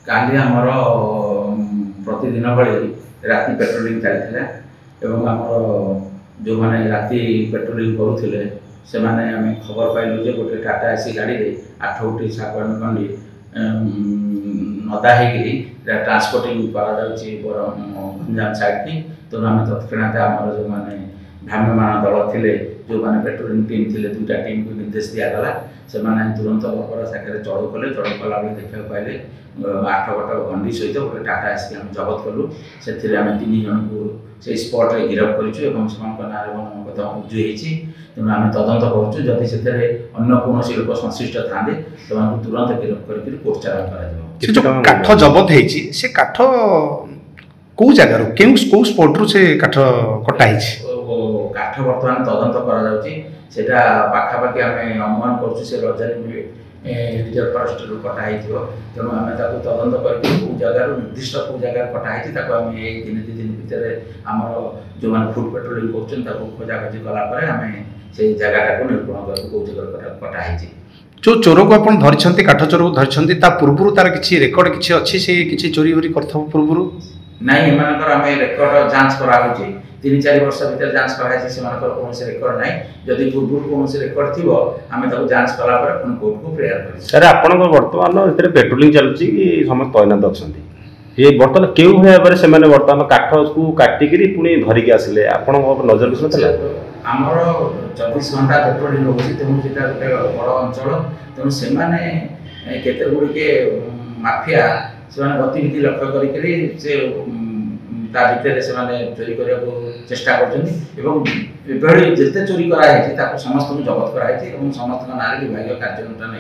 काली आमर प्रतिदिन भली राति पेट्रोलिंग चलता एवं आमर जो मैंने राति पेट्रोलिंग करुले से माने आम खबर पाइलु जे गोटे टाटा एसी गाड़ी रे 8 गोटी सागवान कंडी नदा होगी ट्रांसपोर्टिंग गंजाम साइड की तेणु आम तत्क्षणात आमर जो मैंने भ्राम्यमाण दल थे जो मैंने पेट्रोलिंग टीम थे दुईटा टीम को निर्देश दिगला से तुरंत बरपरा शाखा चढ़ऊ कले चढ़ऊ कला देखा पाइले 8 गट गंडी सहित गोटे टाटा एसी आम जबत कलु से आम 3 जन को से स्पॉट गिरफ कर ना रुजु होती तेणु आम तदंत करुँ से अन्य कौन लोक संश्लिष्ट था तुरंत गिरफ कर कोर्ट चालान काठ जबत से काठ कौ जगार कौ स्पॉट रू से काठ कटा काठ बर्तमान तदंत करा पाखापाखि आम अनुमान कर रिजर्व फरेस्ट कटाई तेणु आम तदंत कर जगार निर्दिष्ट कौ जगार कटाई आम दिन 2 दिन भितर आम जो मैंने फुट पेट्रोलिंग कर खोजाखोजी कलापर आम से जगह को निरूपण कर कौ जगह कटाई जो चोर को आप धरी काठ चोर को धरी पूर्व तार किसी रेकर्ड किसी अच्छी से किसी चोरी वोरी कर पूर्व नाई एम रेकर्ड जांच कराई 3-4 वर्ष भर जांच कराई से कौन रेकर्ड ना जदि पूर्व कौन रेकर्ड थी आम जांच कलापर कोर्ट को प्रेयर कर सर आप बर्तमान पेट्रोलिंग चलुची कि समस्त तैनात अच्छा ये बर्तमान क्यों भाव से बर्तमान काठ को काटिक पुणी धरिकी आसिले आप नजर विषय आमर 24 घंटा पेट्रोलिंग रोचे तेणु से गोटे बड़ अंचल तेणु से केते गुड़िके माफिया से गतिविधि लक्ष्य कर चोरी करने को चेष्टा कर जिते चोरी कराई समस्त को जबत कराई समस्त ना विभाग कार्यानुष्ठान।